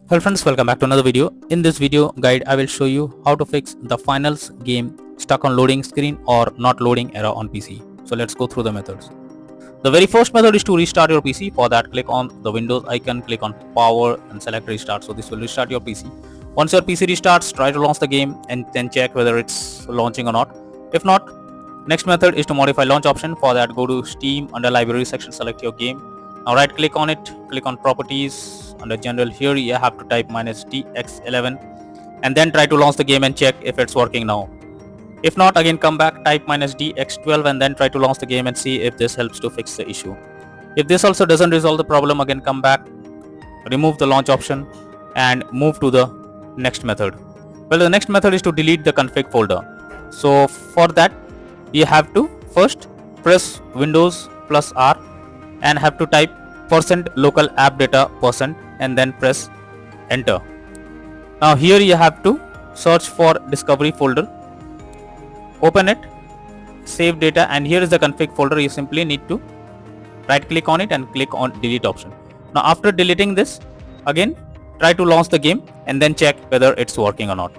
Hello friends, welcome back to another video. In this video guide, I will show you how to fix the finals game stuck on loading screen or not loading error on PC. So let's go through the methods. The very first method is to restart your PC. For that, click on the Windows icon, click on power and select restart. So this will restart your PC. Once your PC restarts, try to launch the game and then check whether it's launching or not. If not, next method is to modify launch option. For that, go to Steam, under library section, select your game. Now right click on it, click on properties. Under general, here you have to type -dx11 and then try to launch the game and check if it's working now. If not, again come back, type -dx12 and then try to launch the game and see if this helps to fix the issue. If this also doesn't resolve the problem, again come back, remove the launch option and move to the next method. Well, the next method is to delete the config folder. So for that, you have to first press Windows plus R and have to type %local app data % and then press enter. Now here you have to search for discovery folder, open it, save data, and here is the config folder. You simply need to right click on it and click on delete option. Now after deleting this, again try to launch the game and then check whether it's working or not.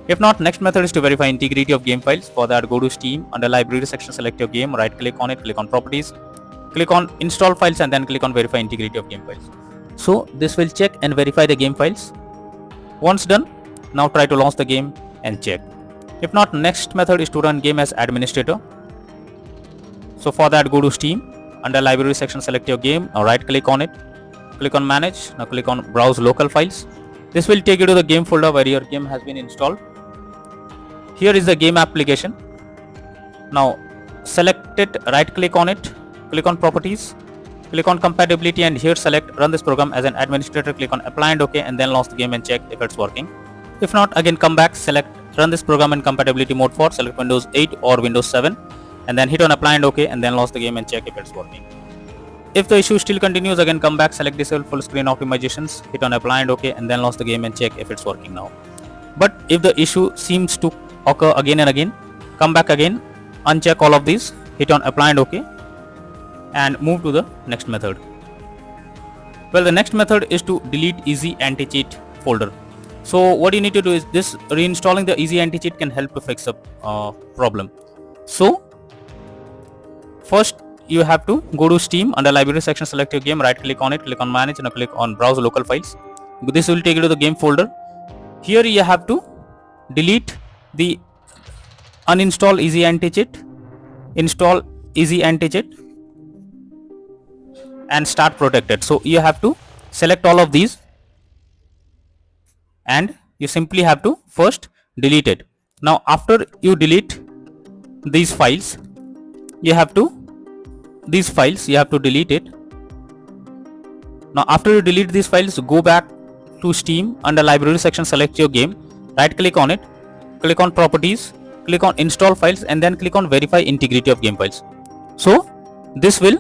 If not, next method is to verify integrity of game files. For that, go to Steam, under library section, select your game, right click on it, click on properties, click on install files and then click on verify integrity of game files. So this will check and verify the game files. Once done, now try to launch the game and check. If not, next method is to run game as administrator. So for that, go to Steam, under library section, select your game, now right click on it, click on manage, now click on browse local files. This will take you to the game folder where your game has been installed. Here is the game application. Now select it, right click on it, click on properties, click on compatibility and here select run this program as an administrator, click on apply and OK and then launch the game and check if it's working. If not, again come back, select run this program in compatibility mode for, select Windows 8 or Windows 7 and then hit on apply and OK and then launch the game and check if it's working. If the issue still continues, again come back, select disable full screen optimizations, hit on apply and OK and then launch the game and check if it's working now. But if the issue seems to occur again and again, come back again, uncheck all of these, hit on apply and OK and move to the next method. Well, the next method is to delete easy anti-cheat folder. So what you need to do is this, reinstalling the easy anti-cheat can help to fix the problem. So first you have to go to Steam, under library section, select your game, right click on it, click on manage and click on browse local files. This will take you to the game folder. Here you have to delete the uninstall easy anti-cheat, install easy anti-cheat and start protected. So you have to select all of these and you simply have to first delete it. Now after you delete these files, you have to delete it. Now after you delete these files, go back to Steam, under library section, select your game, right click on it, click on properties, click on install files and then click on verify integrity of game files. So this will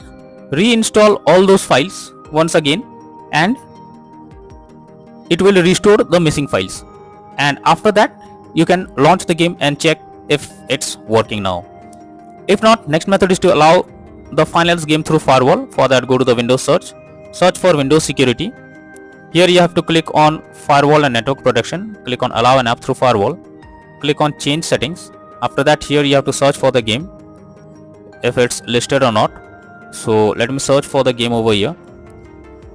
reinstall all those files once again and it will restore the missing files, and after that you can launch the game and check if it's working now. If not, next method is to allow the finals game through firewall. For that, go to the Windows search for Windows security. Here you have to click on firewall and network protection, click on allow an app through firewall, click on change settings. After that, here you have to search for the game if it's listed or not. So let me search for the game over here.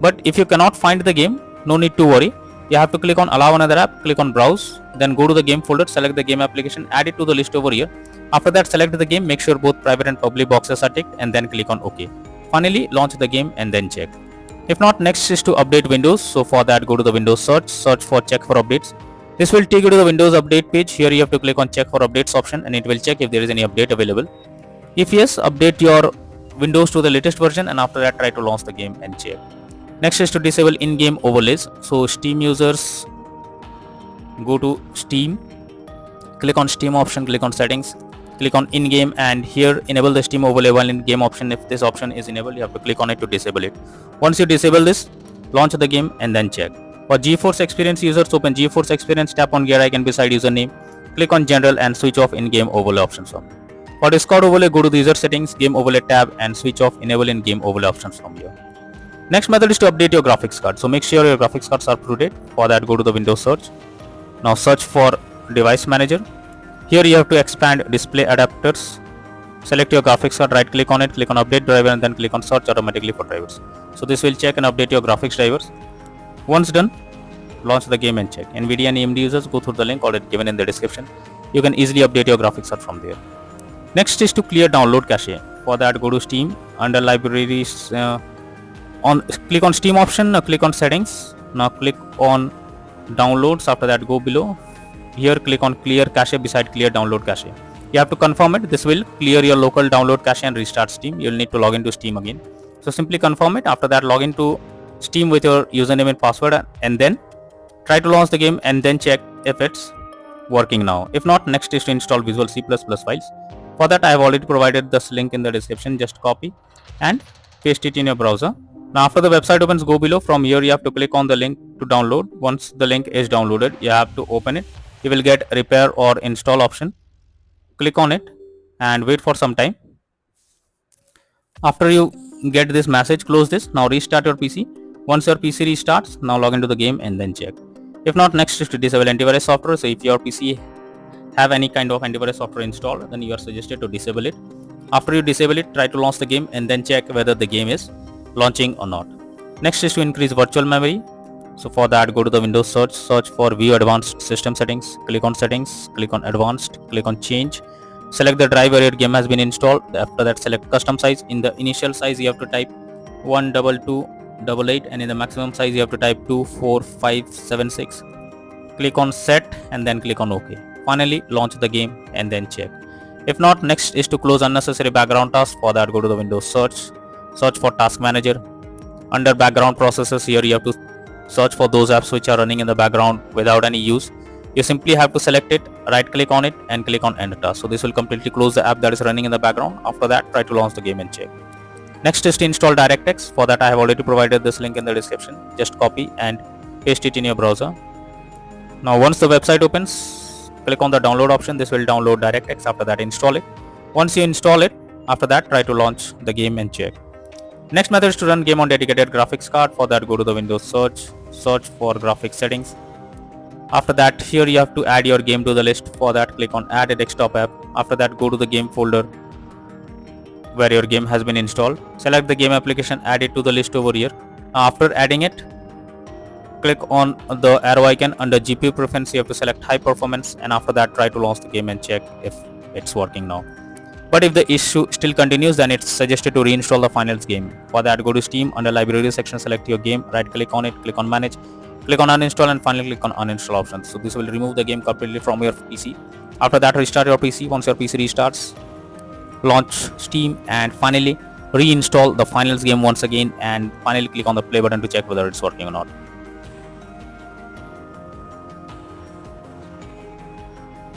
But if you cannot find the game, no need to worry. You have to click on allow another app, click on browse, then go to the game folder, select the game application, add it to the list over here. After that, select the game, make sure both private and public boxes are ticked and then click on OK. Finally, launch the game and then check. If not, next is to update Windows. So for that, go to the Windows search for check for updates. This will take you to the Windows update page. Here you have to click on check for updates option and it will check if there is any update available. If yes, update your Windows to the latest version and after that try to launch the game and check. Next is to disable in-game overlays. So Steam users, go to Steam, click on Steam option, click on settings, click on in-game and here enable the Steam overlay while in-game option. If this option is enabled, you have to click on it to disable it. Once you disable this, launch the game and then check. For GeForce Experience users, open GeForce Experience, tap on gear icon beside username, click on general and switch off in-game overlay options. For Discord overlay, go to the user settings, game overlay tab and switch off enable in-game overlay options from here. Next method is to update your graphics card. So make sure your graphics cards are up to date. For that, go to the Windows search. Now search for device manager. Here you have to expand display adapters. Select your graphics card, right click on it, click on update driver, and then click on search automatically for drivers. So this will check and update your graphics drivers. Once done, launch the game and check. NVIDIA and AMD users, go through the link already given in the description. You can easily update your graphics card from there. Next is to clear download cache. For that, go to Steam, under libraries, click on Steam option, now click on settings, now click on downloads. After that, go below. Here click on clear cache beside clear download cache. You have to confirm it. This will clear your local download cache and restart Steam. You'll need to log into Steam again. So simply confirm it. After that, log into Steam with your username and password, and then try to launch the game and then check if it's working now. If not, next is to install Visual C++ files. For that, I have already provided this link in the description. Just copy and paste it in your browser. Now after the website opens, go below. From here you have to click on the link to download. Once the link is downloaded, you have to open it. You will get repair or install option. Click on it and wait for some time. After you get this message, close this. Now restart your PC. Once your PC restarts, now log into the game and then check. If not, next is to disable antivirus software. So if your PC have any kind of antivirus software installed, then you are suggested to disable it. After you disable it, try to launch the game and then check whether the game is launching or not. Next is to increase virtual memory. So for that, go to the Windows search, search for view advanced system settings, click on settings, click on advanced, click on change, select the drive where your game has been installed. After that, select custom size. In the initial size you have to type 12288, and in the maximum size you have to type 24576. Click on set and then click on OK. Finally, launch the game and then check. If not, next is to close unnecessary background tasks. For that, go to the Windows search, search for task manager. Under background processes, here you have to search for those apps which are running in the background without any use. You simply have to select it, right click on it and click on end task. So this will completely close the app that is running in the background. After that, try to launch the game and check. Next is to install DirectX. For that, I have already provided this link in the description. Just copy and paste it in your browser. Now once the website opens, click on the download option. This will download DirectX. After that, install it. Once you install it, after that, try to launch the game and check. Next method is to run game on dedicated graphics card. For that, go to the Windows search, search for graphics settings. After that, here you have to add your game to the list. For that, click on add a desktop app. After that, go to the game folder where your game has been installed. Select the game application, add it to the list over here. After adding it, click on the arrow icon. Under GPU preference, you have to select high performance, and after that, try to launch the game and check if it's working now. But if the issue still continues, then it's suggested to reinstall the finals game. For that, go to Steam, under library section, select your game, right click on it, click on manage, click on uninstall, and finally click on uninstall options. So this will remove the game completely from your PC. After that, restart your PC. Once your PC restarts, launch Steam and finally reinstall the finals game once again, and finally click on the play button to check whether it's working or not.